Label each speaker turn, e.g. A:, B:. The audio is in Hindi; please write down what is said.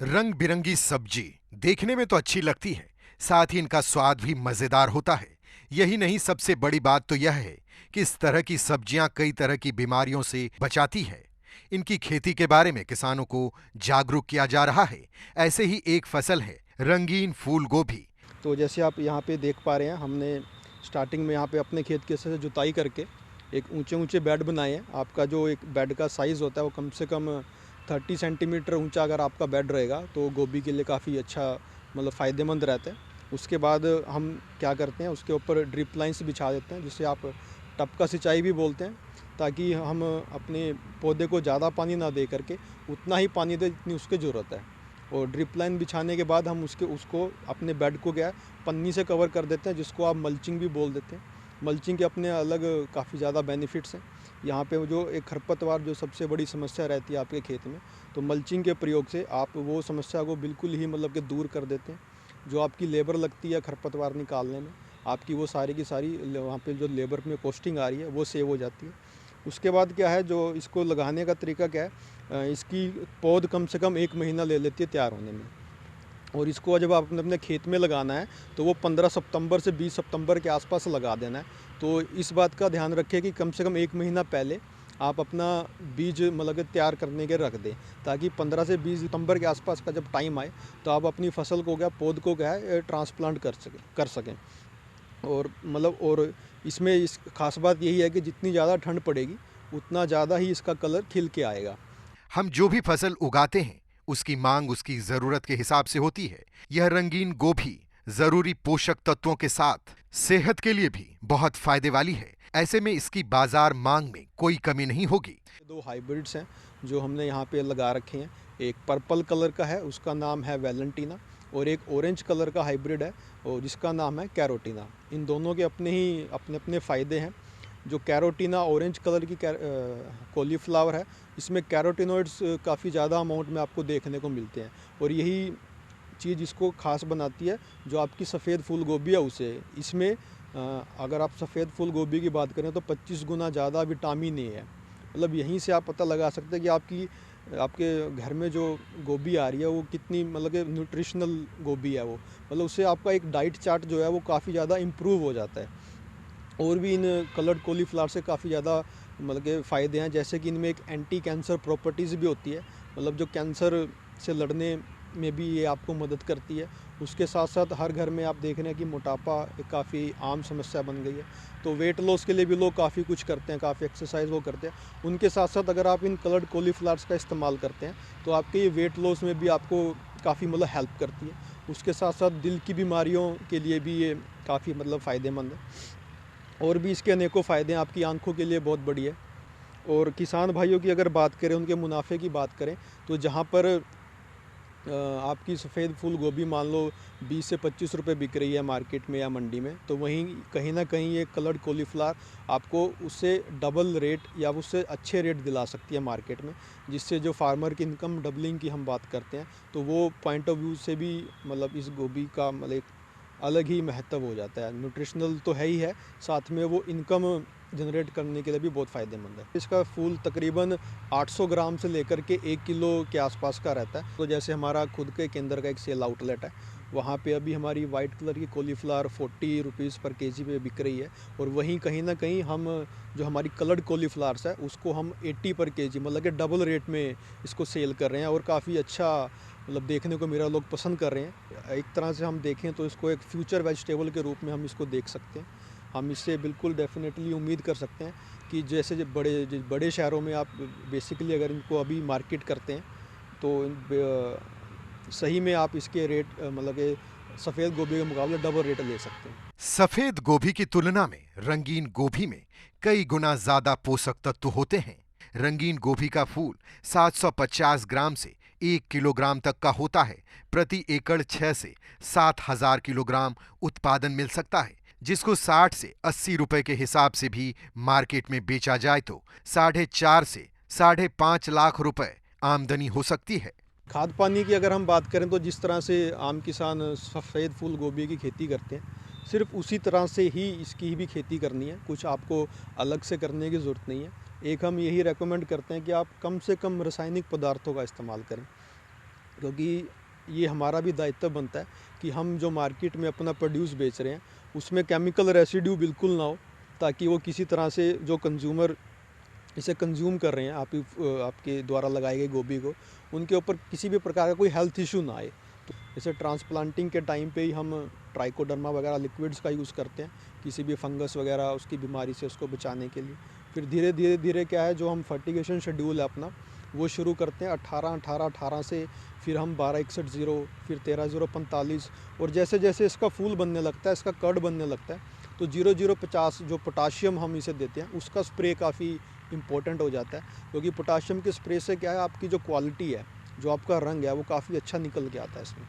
A: रंग बिरंगी सब्जी देखने में तो अच्छी लगती है, साथ ही इनका स्वाद भी मजेदार होता है। यही नहीं, सबसे बड़ी बात तो यह है कि इस तरह की सब्जियां कई तरह की बीमारियों से बचाती है। इनकी खेती के बारे में किसानों को जागरूक किया जा रहा है। ऐसे ही एक फसल है रंगीन फूल गोभी।
B: तो जैसे आप यहाँ पे देख पा रहे हैं, हमने स्टार्टिंग में यहाँ पे अपने खेत के से जुताई करके एक ऊंचे ऊंचे बेड बनाए हैं। आपका जो एक बेड का साइज़ होता है वो कम से कम 30 सेंटीमीटर ऊंचा अगर आपका बेड रहेगा तो गोभी के लिए काफ़ी अच्छा मतलब फ़ायदेमंद रहता है। उसके बाद हम क्या करते हैं, उसके ऊपर ड्रिप लाइन्स बिछा देते हैं, जिसे आप टपका सिंचाई भी बोलते हैं, ताकि हम अपने पौधे को ज़्यादा पानी ना दे करके उतना ही पानी दें जितनी उसकी ज़रूरत है। और ड्रिप लाइन बिछाने के बाद हम उसको अपने बेड को क्या है, पन्नी से कवर कर देते हैं, जिसको आप मल्चिंग भी बोल देते हैं। मल्चिंग के अपने अलग काफ़ी ज़्यादा बेनिफिट्स हैं। यहाँ पे जो एक खरपतवार जो सबसे बड़ी समस्या रहती है आपके खेत में, तो मल्चिंग के प्रयोग से आप वो समस्या को बिल्कुल ही मतलब कि दूर कर देते हैं। जो आपकी लेबर लगती है खरपतवार निकालने में, आपकी वो सारी की सारी वहाँ पे जो लेबर में कॉस्टिंग आ रही है वो सेव हो जाती है। उसके बाद क्या है, जो इसको लगाने का तरीका क्या है, इसकी पौध कम से कम 1 महीना ले लेती है तैयार होने में। और इसको जब आप अपने अपने खेत में लगाना है तो वो 15 सितंबर से 20 सितंबर के आसपास लगा देना है। तो इस बात का ध्यान रखें कि कम से कम 1 महीना पहले आप अपना बीज मतलब कि तैयार करने के रख दें, ताकि 15 से 20 सितंबर के आसपास का जब टाइम आए तो आप अपनी फसल को पौध को ट्रांसप्लांट कर सकें। और मतलब और इसमें इस खास बात यही है कि जितनी ज़्यादा ठंड पड़ेगी उतना ज़्यादा ही इसका कलर खिल के आएगा।
A: हम जो भी फसल उगाते हैं उसकी मांग उसकी जरूरत के हिसाब से होती है। यह रंगीन गोभी जरूरी पोषक तत्वों के साथ सेहत के लिए भी बहुत फायदे वाली है। ऐसे में इसकी बाजार मांग में कोई कमी नहीं होगी।
B: 2 हाइब्रिड्स हैं जो हमने यहाँ पे लगा रखे हैं। एक पर्पल कलर का है, उसका नाम है वैलेंटीना, और एक ऑरेंज कलर का हाइब्रिड है और जिसका नाम है कैरोटीना। इन दोनों के अपने अपने फ़ायदे हैं। जो कैरोटीना ऑरेंज कलर की कॉलीफ्लावर है, इसमें कैरोटीनॉइड्स काफ़ी ज़्यादा अमाउंट में आपको देखने को मिलते हैं, और यही चीज़ इसको ख़ास बनाती है। जो आपकी सफ़ेद फूल गोभी है उसे इसमें अगर आप सफ़ेद फूल गोभी की बात करें तो 25 गुना ज़्यादा विटामिन ए है। मतलब यहीं से आप पता लगा सकते हैं कि आपके घर में जो गोभी आ रही है वो कितनी मतलब कि न्यूट्रिशनल गोभी है वो। मतलब उससे आपका एक डाइट चार्ट जो है वो काफ़ी ज़्यादा इम्प्रूव हो जाता है। और भी इन कलर्ड कॉलीफ्लावर से काफ़ी ज़्यादा मतलब के फ़ायदे हैं, जैसे कि इनमें एक एंटी कैंसर प्रॉपर्टीज़ भी होती है। मतलब जो कैंसर से लड़ने में भी ये आपको मदद करती है। उसके साथ साथ हर घर में आप देख रहे हैं कि मोटापा एक काफ़ी आम समस्या बन गई है। तो वेट लॉस के लिए भी लोग काफ़ी कुछ करते हैं, काफ़ी एक्सरसाइज वो करते हैं। उनके साथ साथ अगर आप इन कलर्ड कॉलीफ्लावर्स का इस्तेमाल करते हैं तो आपके ये वेट लॉस में भी आपको काफ़ी मतलब हेल्प करती है। उसके साथ साथ दिल की बीमारियों के लिए भी ये काफ़ी मतलब फ़ायदेमंद है। और भी इसके अनेकों फ़ायदे हैं, आपकी आंखों के लिए बहुत बढ़िया है। और किसान भाइयों की अगर बात करें, उनके मुनाफे की बात करें, तो जहाँ पर आपकी सफ़ेद फूल गोभी मान लो 20 से 25 रुपये बिक रही है मार्केट में या मंडी में, तो वहीं कहीं ना कहीं ये कलर्ड कॉलीफ्लावर आपको उससे डबल रेट या उससे अच्छे रेट दिला सकती है मार्केट में, जिससे जो फार्मर की इनकम डबलिंग की हम बात करते हैं तो वो पॉइंट ऑफ व्यू से भी मतलब इस गोभी का मतलब एक अलग ही महत्व हो जाता है। न्यूट्रिशनल तो है ही है, साथ में वो इनकम जनरेट करने के लिए भी बहुत फ़ायदेमंद है। इसका फूल तकरीबन 800 ग्राम से लेकर के 1 किलो के आसपास का रहता है। तो जैसे हमारा खुद के केंद्र का एक सेल आउटलेट है, वहाँ पे अभी हमारी वाइट कलर की कॉलीफ्लावर 40 रुपीज़ पर केजी पे बिक रही है। और वहीं कहीं ना कहीं हम जो हमारी कलर्ड कॉलीफ्लावर्स है उसको हम 80 पर केजी मतलब कि डबल रेट में इसको सेल कर रहे हैं, और काफ़ी अच्छा मतलब देखने को मेरा लोग पसंद कर रहे हैं। एक तरह से हम देखें तो इसको एक फ्यूचर वेजिटेबल के रूप में हम इसको देख सकते हैं। हम इससे बिल्कुल डेफिनेटली उम्मीद कर सकते हैं कि जैसे जो बड़े शहरों में आप बेसिकली अगर इनको अभी मार्केट करते हैं तो सही में आप इसके रेट मतलब कि सफ़ेद गोभी के मुकाबले डबल रेट ले सकते हैं।
A: सफेद गोभी की तुलना में रंगीन गोभी में कई गुना ज्यादा पोषक तत्व होते हैं। रंगीन गोभी का फूल 750 ग्राम से 1 किलोग्राम तक का होता है। प्रति एकड़ 6 से 7,000 किलोग्राम उत्पादन मिल सकता है, जिसको 60 से 80 रुपए के हिसाब से भी मार्केट में बेचा जाए तो 4.5 से 5.5 लाख रुपए आमदनी हो सकती है।
B: खाद पानी की अगर हम बात करें तो जिस तरह से आम किसान सफ़ेद फूल गोभी की खेती करते हैं, सिर्फ उसी तरह से ही इसकी भी खेती करनी है। कुछ आपको अलग से करने की ज़रूरत नहीं है। एक हम यही रेकमेंड करते हैं कि आप कम से कम रासायनिक पदार्थों का इस्तेमाल करें। क्योंकि ये हमारा भी दायित्व बनता है कि हम जो मार्केट में अपना प्रोड्यूस बेच रहे हैं उसमें केमिकल रेसिड्यू बिल्कुल ना हो, ताकि वो किसी तरह से जो कंज्यूमर इसे कंज्यूम कर रहे हैं आपके द्वारा लगाई गई गोभी को, उनके ऊपर किसी भी प्रकार का कोई हेल्थ इशू ना आए। तो जैसे ट्रांसप्लांटिंग के टाइम पे ही हम ट्राइकोडर्मा वगैरह लिक्विड्स का यूज़ करते हैं किसी भी फंगस वगैरह उसकी बीमारी से उसको बचाने के लिए। फिर धीरे धीरे क्या है, जो हम फर्टिगेशन शेड्यूल है अपना वो शुरू करते हैं 18-18-18 से, फिर हम 12-61-0, फिर 13-0-45, और जैसे जैसे इसका फूल बनने लगता है, इसका कर्ड बनने लगता है, तो 0-0-50 जो पोटाशियम हम इसे देते हैं उसका स्प्रे काफ़ी इम्पोर्टेंट हो जाता है। क्योंकि पोटाशियम के स्प्रे से क्या है, आपकी जो क्वालिटी है, जो आपका रंग है, वो काफ़ी अच्छा निकल के आता है इसमें।